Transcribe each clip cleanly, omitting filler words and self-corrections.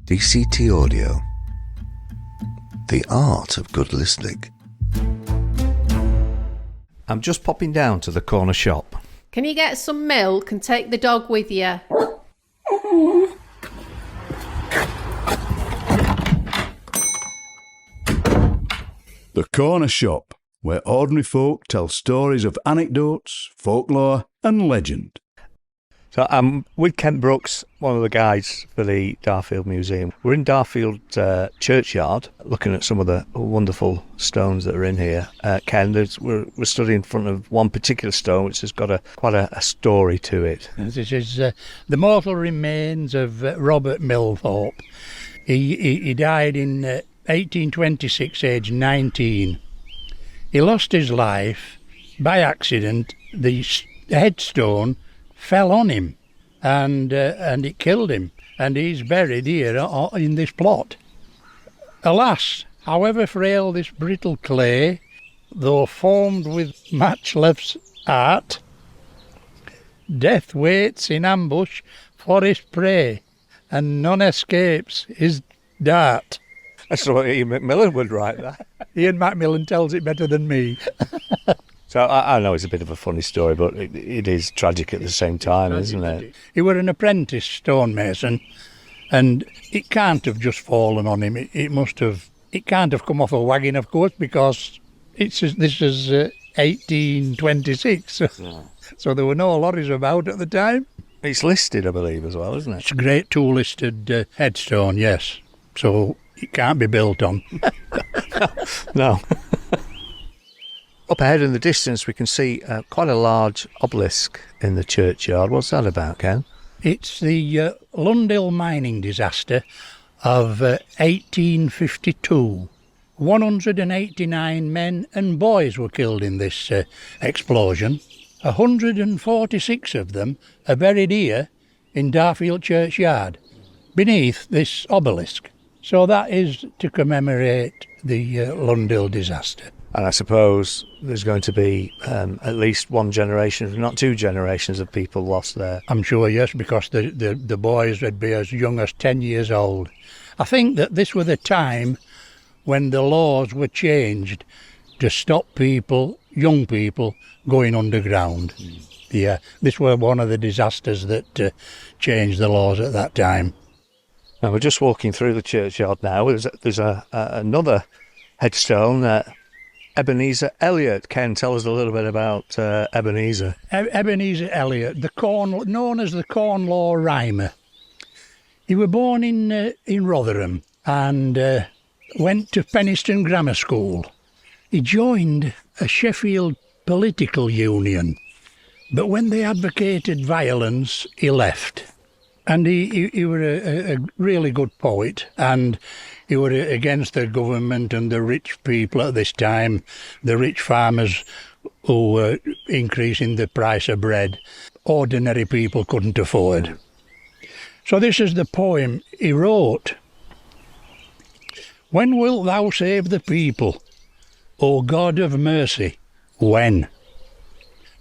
DCT Audio. The art of good listening. I'm just popping down to the corner shop. Can you get some milk and take the dog with you? The Corner Shop, where ordinary folk tell stories of anecdotes, folklore and legend. So I'm with Kent Brooks, one of the guides for the Darfield Museum. We're in Darfield churchyard, looking at some of the wonderful stones that are in here. Ken, we're stood in front of one particular stone which has got quite a story to it. This is the mortal remains of Robert Milthorpe. He died in 1826, aged 19. He lost his life by accident. The headstone fell on him and it killed him, and he's buried here in this plot. Alas, however frail this brittle clay, though formed with matchless art, death waits in ambush for his prey, and none escapes his dart. That's what Ian Macmillan would write that. Ian Macmillan tells it better than me. So I know it's a bit of a funny story, but it is tragic at the same time, isn't it? He were an apprentice stonemason, and it can't have just fallen on him. It can't have come off a wagon, of course, because this is 1826. Yeah. So there were no lorries about at the time. It's listed, I believe, as well, isn't it? It's a great two-listed headstone, yes. So it can't be built on. No. Up ahead in the distance, we can see quite a large obelisk in the churchyard. What's that about, Ken? It's the Lundil mining disaster of 1852. 189 men and boys were killed in this explosion. 146 of them are buried here in Darfield churchyard, beneath this obelisk. So that is to commemorate the Lundil disaster. And I suppose there's going to be at least one generation, if not two generations, of people lost there. I'm sure, yes, because the boys would be as young as 10 years old. I think that this was the time when the laws were changed to stop young people, going underground. Yeah, this was one of the disasters that changed the laws at that time. Now we're just walking through the churchyard now. There's another headstone. Ebenezer Elliot. Ken, tell us a little bit about Ebenezer. Ebenezer Elliot, known as the Corn Law Rhymer. He was born in Rotherham and went to Penistone Grammar School. He joined a Sheffield political union, but when they advocated violence, he left. And he was a really good poet, and he was against the government and the rich people at this time, the rich farmers who were increasing the price of bread. Ordinary people couldn't afford. So this is the poem he wrote. When wilt thou save the people, O God of mercy, when?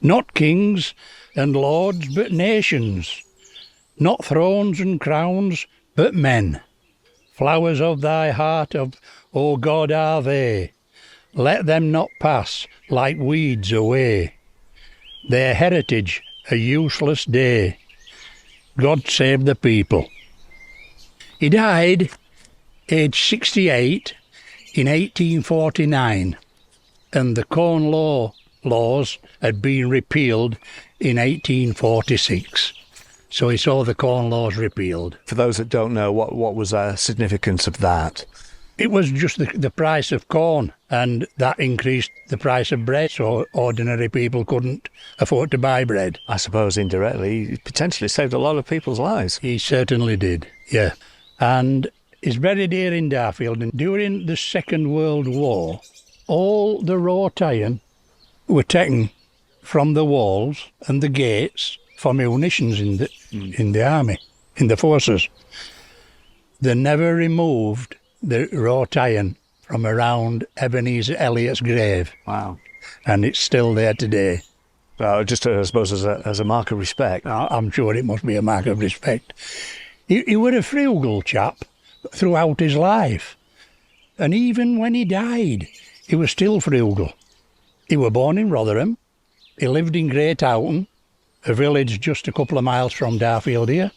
Not kings and lords, but nations. Not thrones and crowns, but men. Flowers of thy heart, O God, are they. Let them not pass like weeds away. Their heritage a useless day. God save the people. He died aged 68 in 1849, and the Corn laws had been repealed in 1846. So he saw the Corn Laws repealed. For those that don't know, what was the significance of that? It was just the price of corn, and that increased the price of bread, so ordinary people couldn't afford to buy bread. I suppose indirectly, he potentially saved a lot of people's lives. He certainly did, yeah. And he's buried here in Darfield, and during the Second World War, all the wrought iron were taken from the walls and the gates for munitions in the army, in the forces. They never removed the wrought iron from around Ebenezer Elliot's grave. Wow. And it's still there today. Just, I suppose, as a mark of respect. I'm sure it must be a mark of respect. He was a frugal chap, throughout his life. And even when he died, he was still frugal. He were born in Rotherham. He lived in Great Houghton, a village just a couple of miles from Darfield here.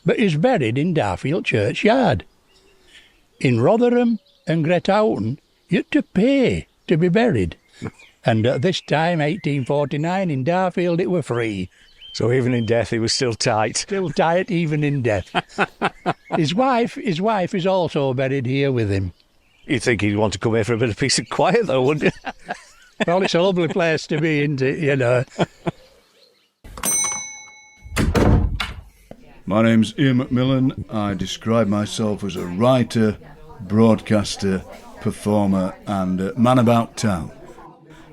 But he's buried in Darfield churchyard. In Rotherham and Great Houghton, you had to pay to be buried. And at this time, 1849, in Darfield, it were free. So even in death, he was still tight. Still tight, even in death. His wife is also buried here with him. You'd think he'd want to come here for a bit of peace and quiet, though, wouldn't you? Well, it's a lovely place to be, isn't it, you know? My name's Ian Macmillan. I describe myself as a writer, broadcaster, performer and man about town.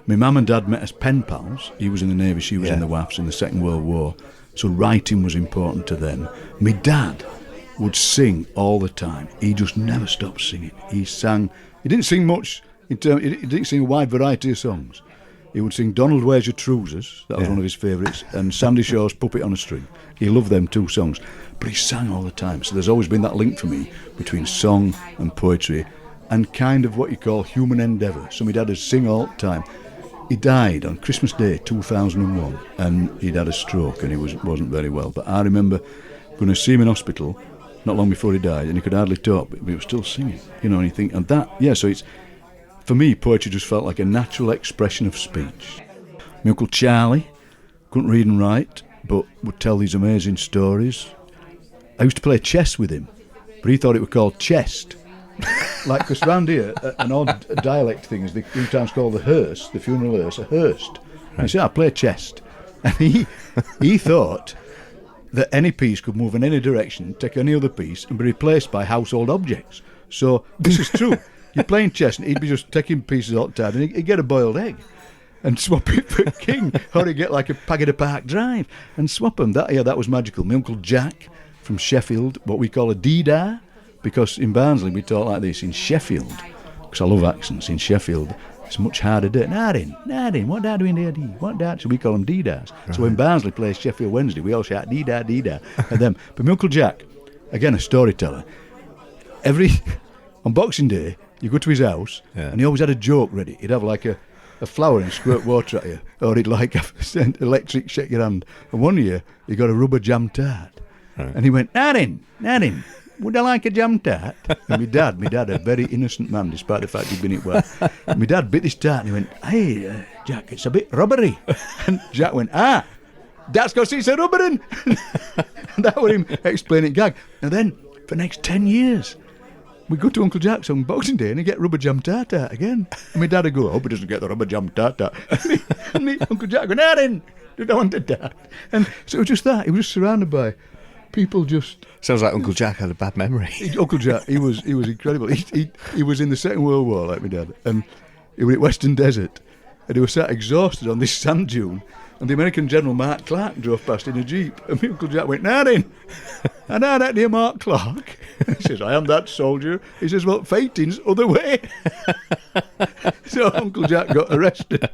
My mum and dad met as pen pals. He was in the Navy, she was in the WAFs in the Second World War. So writing was important to them. My dad would sing all the time. He just never stopped singing. He didn't sing much, he didn't sing a wide variety of songs. He would sing Donald, Where's Your Trousers? That was one of his favourites. And Sandy Shaw's Puppet on a String. He loved them two songs. But he sang all the time. So there's always been that link for me between song and poetry and kind of what you call human endeavour. So my dad would sing all the time. He died on Christmas Day 2001 and he'd had a stroke and he wasn't very well. But I remember going to see him in hospital not long before he died and he could hardly talk, but he was still singing. You know, and you think, and that, yeah, so it's, for me, poetry just felt like a natural expression of speech. My Uncle Charlie couldn't read and write, but would tell these amazing stories. I used to play chess with him, but he thought it was called chest. Like, because round here, an odd dialect thing is they sometimes call the hearse, the funeral hearse, a hearse. And he said, I play chest. And he thought that any piece could move in any direction, take any other piece, and be replaced by household objects. So, this is true. You're playing chess, and he'd be just taking pieces all the time, and he'd get a boiled egg and swap it for king, or he'd get like a Pagoda Park Drive and swap them. That was magical. My Uncle Jack from Sheffield, what we call a deedar, because in Barnsley we talk like this. In Sheffield, because I love accents, in Sheffield it's much harder to do. Nardin, what are doing there, Dee? What dad? So we call them deedars. Right. So when Barnsley plays Sheffield Wednesday, we all shout deedar, deedar at them. But my Uncle Jack, again a storyteller, on Boxing Day, you go to his house, and he always had a joke ready. He'd have like a flower and squirt water at you, or he'd like have electric shake your hand. And one year, he got a rubber jam tart. Right. And he went, Nardin, would I like a jam tart? And my dad, a very innocent man, despite the fact he'd been it well. My dad bit this tart and he went, hey, Jack, it's a bit rubbery. And Jack went, that's because it's a rubbering. And that was him explaining gag. And then, for the next 10 years, we go to Uncle Jack's on Boxing Day and he get rubber jam tart again. And my dad would go, I hope he doesn't get the rubber jam tart. And me, Uncle Jack went, Nardin, you don't want a tart. And so it was just that. He was just surrounded by people just... Sounds like Uncle Jack had a bad memory. Uncle Jack, he was incredible. He was in the Second World War, like my dad, and he was at Western Desert, and he was sat exhausted on this sand dune, and the American General Mark Clark drove past in a jeep, and my Uncle Jack went, Nardin, and I that near Mark Clark. He says, I am that soldier. He says, well, fighting's other way. So Uncle Jack got arrested.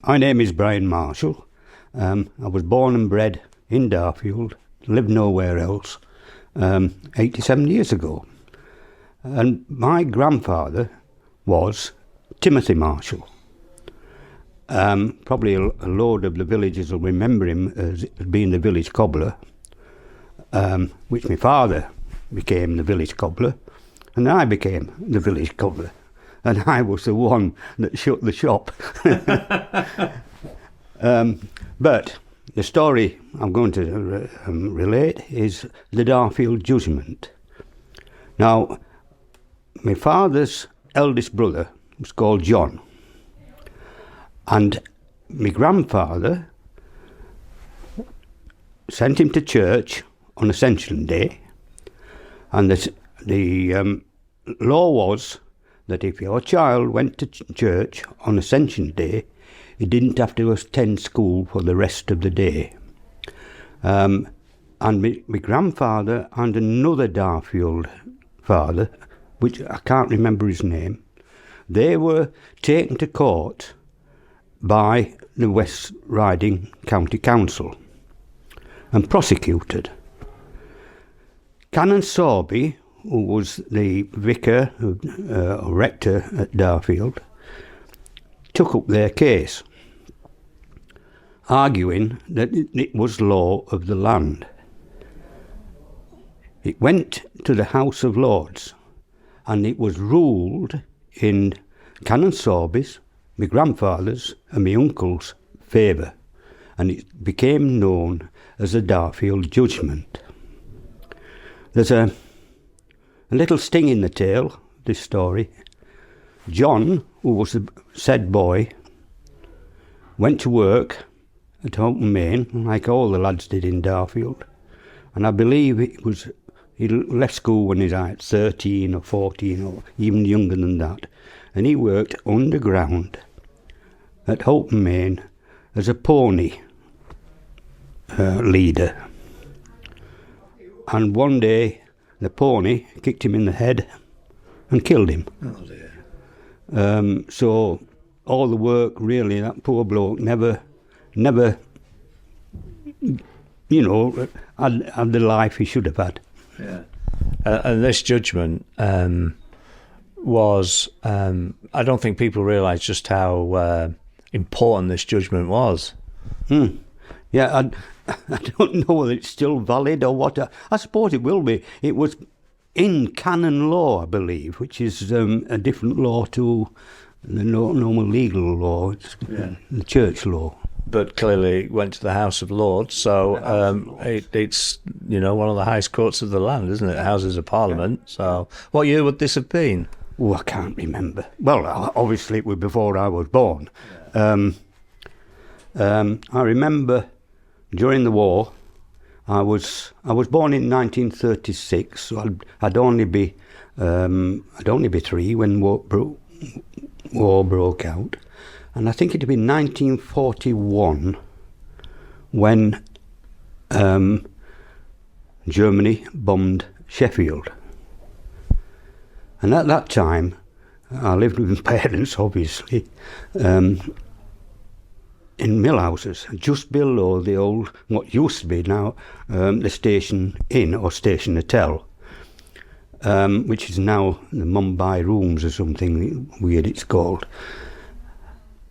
My name is Brian Marshall. I was born and bred in Darfield, lived nowhere else, 87 years ago. And my grandfather was Timothy Marshall. Probably a load of the villagers will remember him as being the village cobbler, which my father became the village cobbler, and I became the village cobbler. And I was the one that shut the shop. But the story I'm going to relate is the Darfield Judgment. Now, my father's eldest brother was called John, and my grandfather sent him to church on Ascension Day, and the law was that if your child went to church on Ascension Day, he didn't have to attend school for the rest of the day. And my grandfather and another Darfield father, which I can't remember his name, they were taken to court by the West Riding County Council. and prosecuted. Canon Sorby, who was the vicar or rector at Darfield, took up their case, arguing that it was law of the land. It went to the House of Lords, and it was ruled in Canon Sorby's, my grandfather's and my uncle's favour, and it became known as the Darfield judgment. There's a little sting in the tail, this story. John, who was the said boy, went to work at Houghton Main, like all the lads did in Darfield, and I believe he left school when he was like 13 or 14 or even younger than that, and he worked underground at Houghton Main as a pony leader. And one day the pony kicked him in the head and killed him. Oh dear. So all the work, really, that poor bloke never, you know, had the life he should have had. Yeah. And this judgment was, I don't think people realise just how important this judgment was. Yeah, I don't know whether it's still valid or what. I suppose it will be. It was in canon law, I believe, which is a different law to the normal legal law. It's the church law. But clearly it went to the House of Lords, so it's, you know, one of the highest courts of the land, isn't it? Houses of Parliament. Yeah. So what year would this have been? Oh, I can't remember. Well, obviously it was before I was born. Yeah. I remember during the war, I was born in 1936, so I'd only be 3 when war broke out. And I think it'd been 1941 when Germany bombed Sheffield. And at that time, I lived with my parents, obviously, in mill houses, just below the old, what used to be now, the Station Inn or Station Hotel, which is now the Mumbai Rooms or something weird it's called.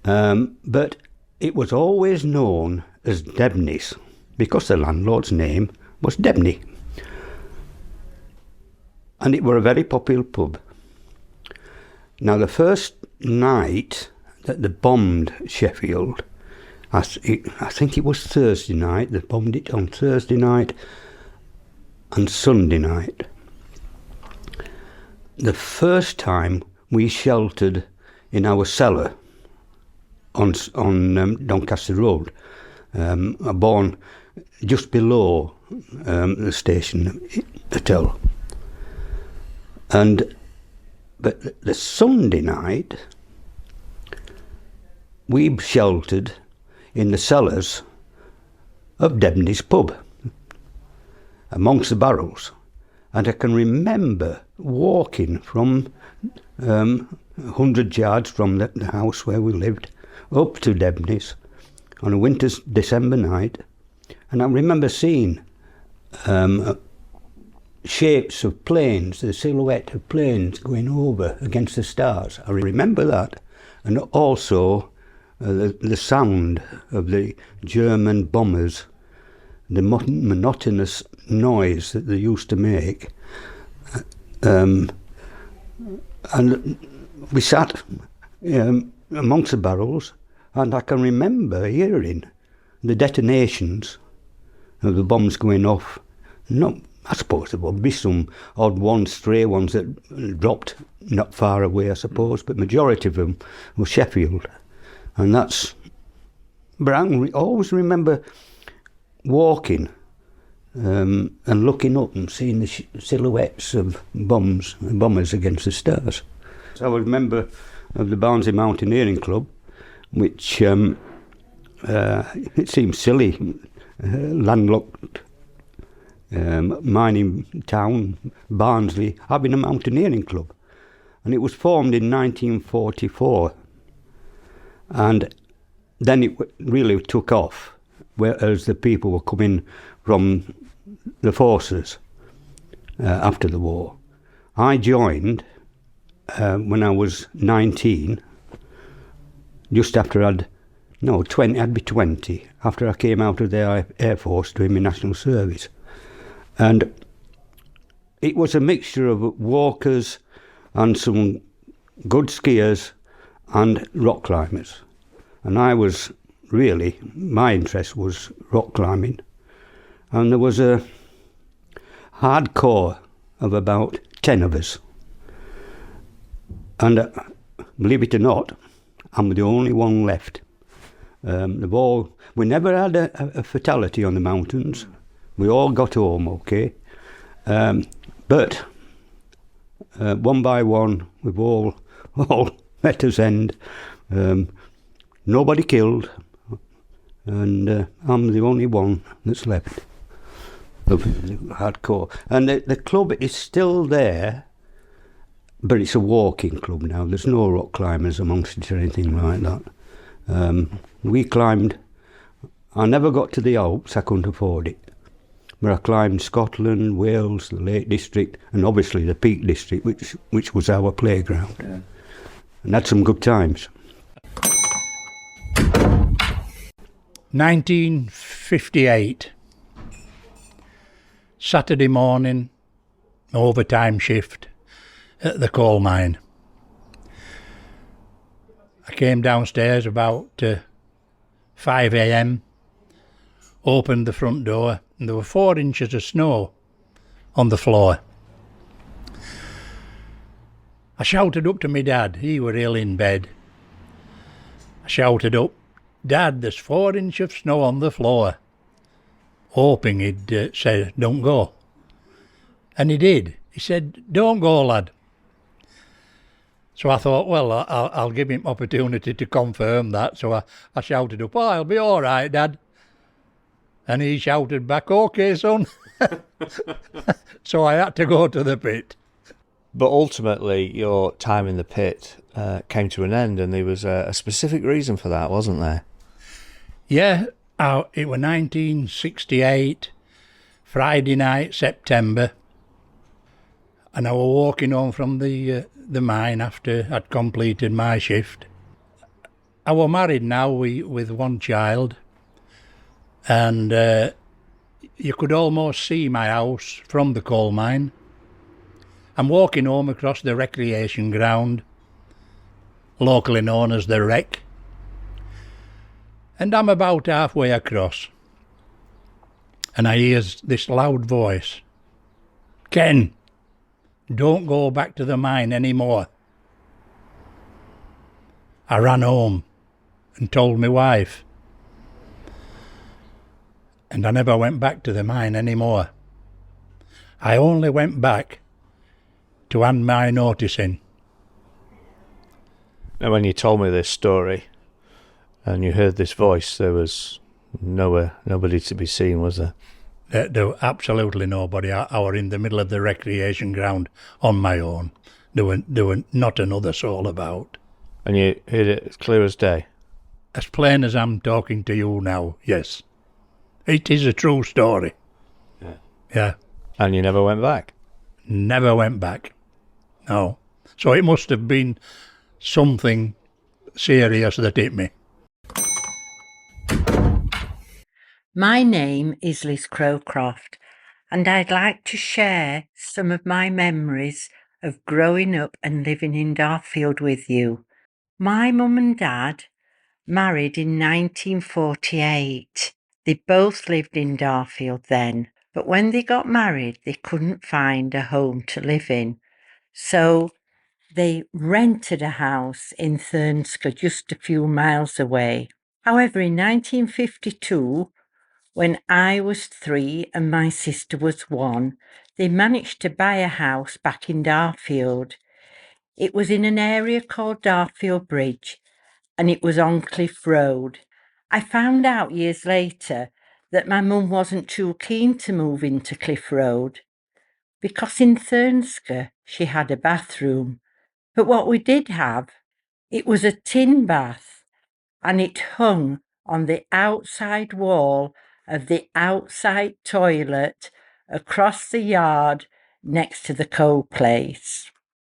But it was always known as Debney's because the landlord's name was Debney. And it were a very popular pub. Now, the first night that they bombed Sheffield, I think it was Thursday night. They bombed it on Thursday night and Sunday night. The first time we sheltered in our cellar on Doncaster Road, born just below the Station Hotel. But the Sunday night, we sheltered in the cellars of Debney's pub, amongst the barrels. And I can remember walking from 100 yards from the house where we lived up to Debney's on a winter's December night, and I remember seeing shapes of planes, the silhouette of planes going over against the stars. I remember that, and also the sound of the German bombers, the monotonous noise that they used to make. And we sat amongst the barrels, and I can remember hearing the detonations of the bombs going off. I suppose there would be some odd ones, stray ones that dropped not far away, I suppose, but majority of them were Sheffield. And that's... But I always remember walking and looking up and seeing the silhouettes of bombers against the stars. So I was a member of the Barnsley Mountaineering Club, which it seems silly, landlocked mining town, Barnsley, having a mountaineering club. And it was formed in 1944. And then it really took off. whereas the people were coming from the forces after the war. I joined when I was 19, just after I'd be 20, after I came out of the Air Force doing my national service. And it was a mixture of walkers and some good skiers and rock climbers. And my interest was rock climbing. And there was a hardcore of about 10 of us. And believe it or not, I'm the only one left. We never had a fatality on the mountains. We all got home okay. But one by one, we've all met us end. Nobody killed, and I'm the only one that's left of the hardcore. And the club is still there, but it's a walking club now. There's no rock climbers amongst it or anything like that. We climbed. I never got to the Alps. I couldn't afford it. But I climbed Scotland, Wales, the Lake District, and obviously the Peak District, which was our playground. Yeah. And had some good times. 1958. Saturday morning, overtime shift at the coal mine. I came downstairs about 5 a.m, opened the front door, and there were 4 inches of snow on the floor. I shouted up to my dad. He were ill in bed. I shouted up, "Dad, there's 4 inches of snow on the floor," hoping he'd say, "Don't go." And he did. He said, "Don't go, lad." So I thought, well, I'll give him opportunity to confirm that. So I shouted up, "Oh, I'll be all right, Dad." And he shouted back, "OK, son." So I had to go to the pit. But ultimately, your time in the pit came to an end, and there was a specific reason for that, wasn't there? Yeah, it was 1968, Friday night, September, and I was walking home from the mine after I'd completed my shift. I was married now with 1 child, and you could almost see my house from the coal mine. I'm walking home across the recreation ground, locally known as the Wreck, and I'm about halfway across, and I hears this loud voice, "Ken, don't go back to the mine anymore." I ran home and told my wife, and I never went back to the mine anymore. I only went back to hand my notice in. Now, when you told me this story and you heard this voice, there was nobody to be seen, was there? There was absolutely nobody. I was in the middle of the recreation ground on my own. There were not another soul about. And you heard it as clear as day? As plain as I'm talking to you now, yes. It is a true story. Yeah. And you never went back? Never went back. No. So it must have been something serious that hit me. My name is Liz Crowcroft, and I'd like to share some of my memories of growing up and living in Darfield with you. My mum and dad married in 1948. They both lived in Darfield then, but when they got married, they couldn't find a home to live in. So they rented a house in Thurnsker, just a few miles away. However, in 1952, when I was 3 and my sister was 1, they managed to buy a house back in Darfield. It was in an area called Darfield Bridge, and it was on Cliff Road. I found out years later that my mum wasn't too keen to move into Cliff Road, because in Thurnsker she had a bathroom. But what we did have, it was a tin bath, and it hung on the outside wall of the outside toilet across the yard next to the coal place.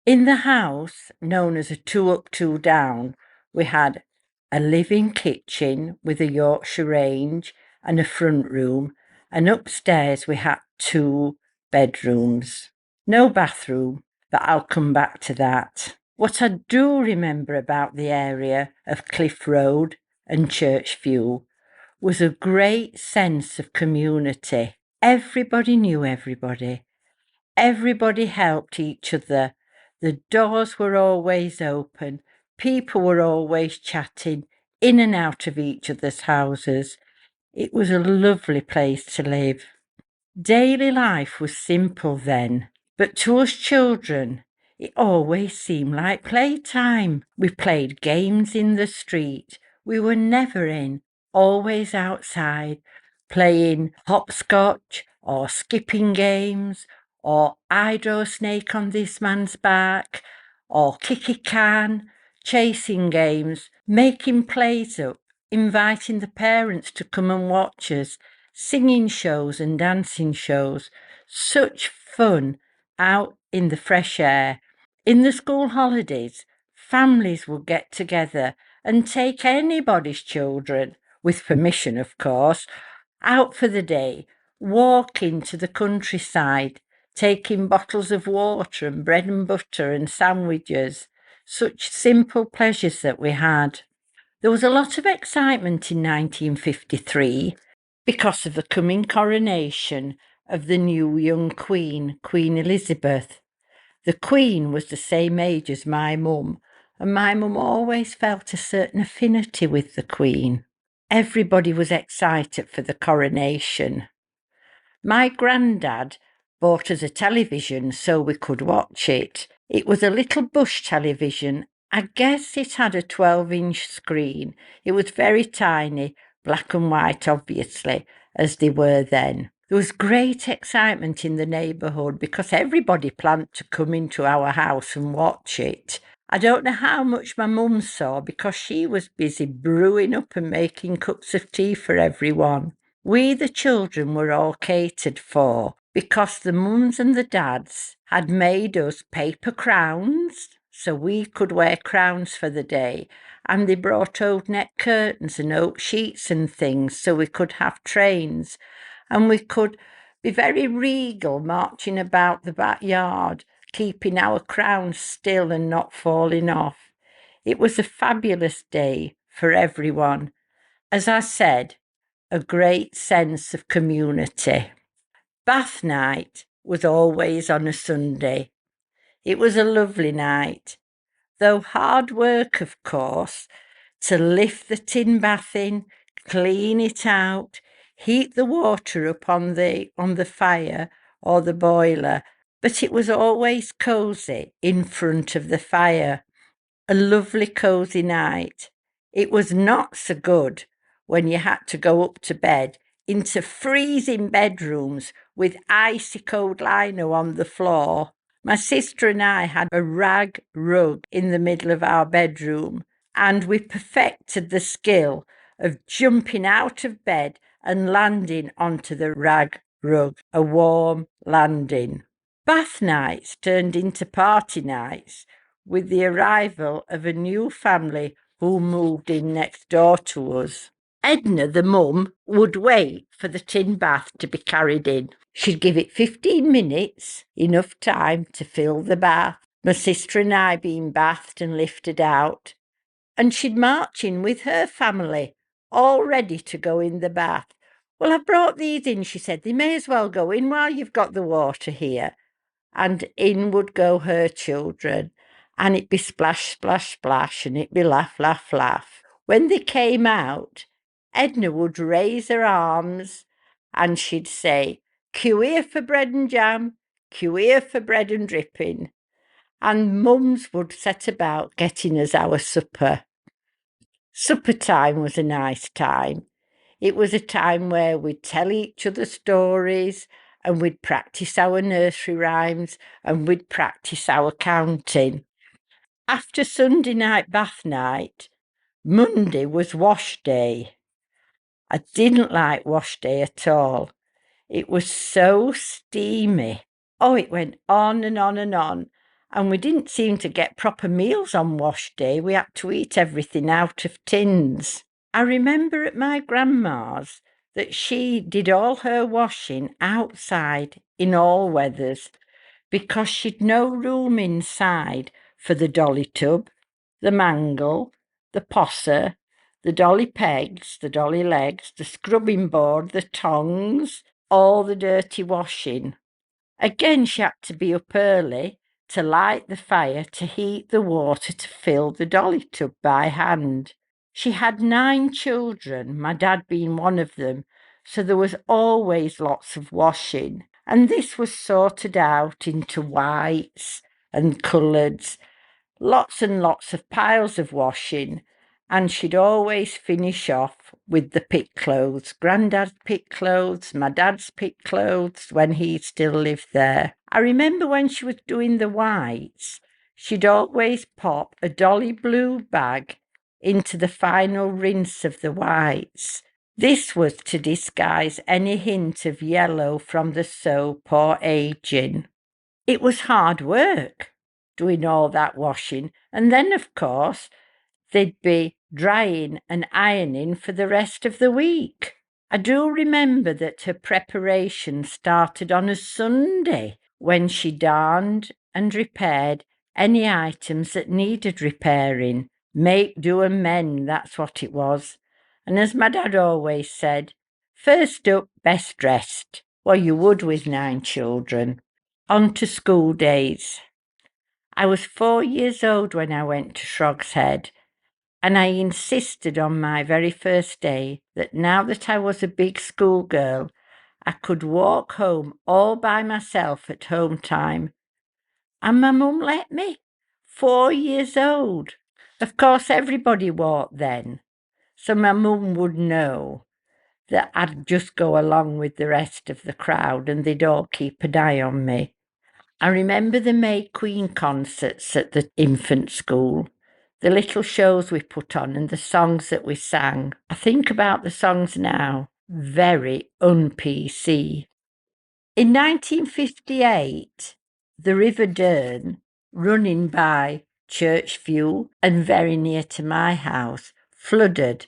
In the house, known as a 2 up, 2 down, we had a living kitchen with a Yorkshire range and a front room, and upstairs we had 2 bedrooms. No bathroom, but I'll come back to that. What I do remember about the area of Cliff Road and Churchview was a great sense of community. Everybody knew everybody. Everybody helped each other. The doors were always open. People were always chatting in and out of each other's houses. It was a lovely place to live. Daily life was simple then, but to us children, it always seemed like playtime. We played games in the street. We were never in, always outside, playing hopscotch or skipping games or I draw a snake on this man's back or kick a can, chasing games, making plays up, inviting the parents to come and watch us, singing shows and dancing shows. Such fun out in the fresh air. In the school holidays, families would get together and take anybody's children, with permission of course, out for the day, walking to the countryside, taking bottles of water and bread and butter and sandwiches. Such simple pleasures that we had. There was a lot of excitement in 1953 because of the coming coronation of the new young Queen, Queen Elizabeth. The Queen was the same age as my mum, and my mum always felt a certain affinity with the Queen. Everybody was excited for the coronation. My granddad bought us a television so we could watch it. It was a little bush television. I guess it had a 12-inch screen. It was very tiny, black and white, obviously, as they were then. There was great excitement in the neighbourhood because everybody planned to come into our house and watch it. I don't know how much my mum saw because she was busy brewing up and making cups of tea for everyone. We, the children, were all catered for because the mums and the dads had made us paper crowns so we could wear crowns for the day, and they brought old net curtains and oak sheets and things so we could have trains, and we could be very regal marching about the backyard, keeping our crowns still and not falling off. It was a fabulous day for everyone. As I said, a great sense of community. Bath night was always on a Sunday. It was a lovely night, though hard work, of course, to lift the tin bath in, clean it out, heat the water up on the fire or the boiler, but it was always cosy in front of the fire. A lovely cosy night. It was not so good when you had to go up to bed into freezing bedrooms with icy cold lino on the floor. My sister and I had a rag rug in the middle of our bedroom, and we perfected the skill of jumping out of bed and landing onto the rag rug, a warm landing. Bath nights turned into party nights with the arrival of a new family who moved in next door to us. Edna, the mum, would wait for the tin bath to be carried in. She'd give it 15 minutes, enough time to fill the bath, my sister and I being bathed and lifted out, and she'd march in with her family, all ready to go in the bath. "Well, I've brought these in," she said. "They may as well go in while you've got the water here." And in would go her children, and it'd be splash, splash, splash, and it'd be laugh, laugh, laugh. When they came out, Edna would raise her arms and she'd say, "Queue here for bread and jam, queue here for bread and dripping." And mums would set about getting us our supper. Supper time was a nice time. It was a time where we'd tell each other stories, and we'd practice our nursery rhymes, and we'd practice our counting. After Sunday night bath night, Monday was wash day. I didn't like wash day at all. It was so steamy. Oh, it went on and on and on. And we didn't seem to get proper meals on wash day. We had to eat everything out of tins. I remember at my grandma's that she did all her washing outside in all weathers because she'd no room inside for the dolly tub, the mangle, the posser, the dolly pegs, the dolly legs, the scrubbing board, the tongs, all the dirty washing. Again, she had to be up early to light the fire to heat the water to fill the dolly tub by hand. She had 9 children, my dad being one of them, so there was always lots of washing. And this was sorted out into whites and coloureds, lots and lots of piles of washing, and she'd always finish off with the pit clothes. Grandad's pit clothes, my dad's pit clothes when he still lived there. I remember when she was doing the whites, she'd always pop a dolly blue bag into the final rinse of the whites. This was to disguise any hint of yellow from the soap or aging. It was hard work doing all that washing, and then, of course, they'd be drying and ironing for the rest of the week. I do remember that her preparation started on a Sunday when she darned and repaired any items that needed repairing. Make, do and mend, that's what it was. And as my dad always said, first up, best dressed. Well, you would with 9 children. On to school days. I was 4 years old when I went to Shrogshead, and I insisted on my very first day that now that I was a big schoolgirl, I could walk home all by myself at home time. And my mum let me. 4 years old. Of course, everybody walked then, so my mum would know that I'd just go along with the rest of the crowd and they'd all keep an eye on me. I remember the May Queen concerts at the infant school, the little shows we put on and the songs that we sang. I think about the songs now, very un-PC. In 1958, the River Dearne, running by Churchview and very near to my house, flooded,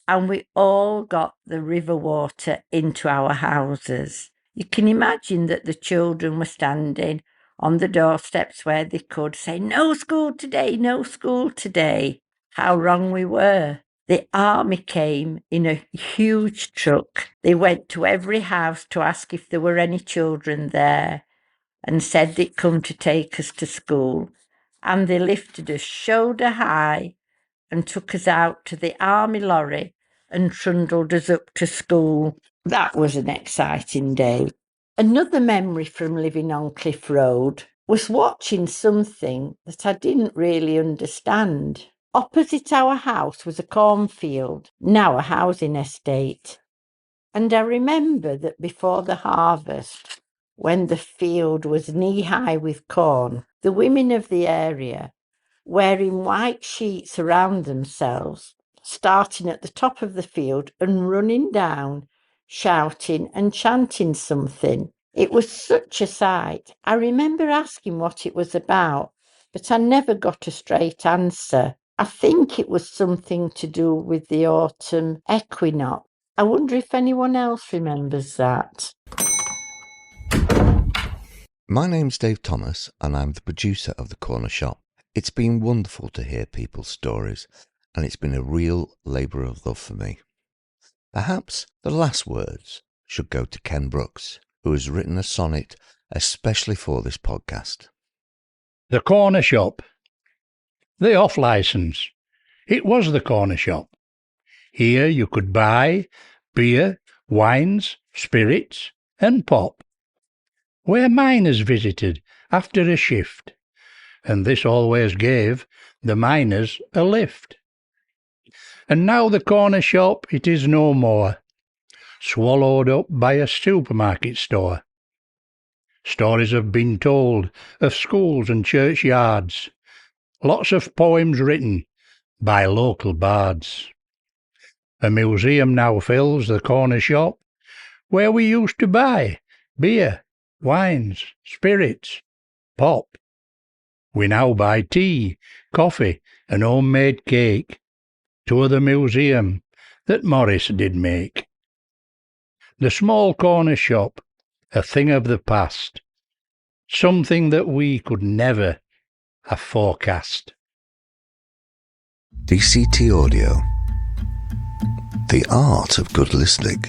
and we all got the river water into our houses. You can imagine that the children were standing on the doorsteps where they could say, "No school today, no school today." How wrong we were. The army came in a huge truck. They went to every house to ask if there were any children there and said they'd come to take us to school. And they lifted us shoulder high and took us out to the army lorry and trundled us up to school. That was an exciting day. Another memory from living on Cliff Road was watching something that I didn't really understand. Opposite our house was a cornfield, now a housing estate. And I remember that before the harvest, when the field was knee-high with corn, the women of the area, wearing white sheets around themselves, starting at the top of the field and running down, shouting and chanting something. It was such a sight. I remember asking what it was about, but I never got a straight answer. I think it was something to do with the autumn equinox. I wonder if anyone else remembers that. My name's Dave Thomas, and I'm the producer of The Corner Shop. It's been wonderful to hear people's stories, and it's been a real labour of love for me. Perhaps the last words should go to Ken Brooks, who has written a sonnet especially for this podcast. The Corner Shop. The off-licence. It was the corner shop. Here you could buy beer, wines, spirits, and pop. Where miners visited after a shift, and this always gave the miners a lift. And now the corner shop, it is no more, swallowed up by a supermarket store. Stories have been told of schools and churchyards, lots of poems written by local bards. A museum now fills the corner shop where we used to buy beer, wines, spirits, pop. We now buy tea, coffee and homemade cake to the museum that Morris did make. The small corner shop, a thing of the past, something that we could never have forecast. DCT Audio. The art of good listening.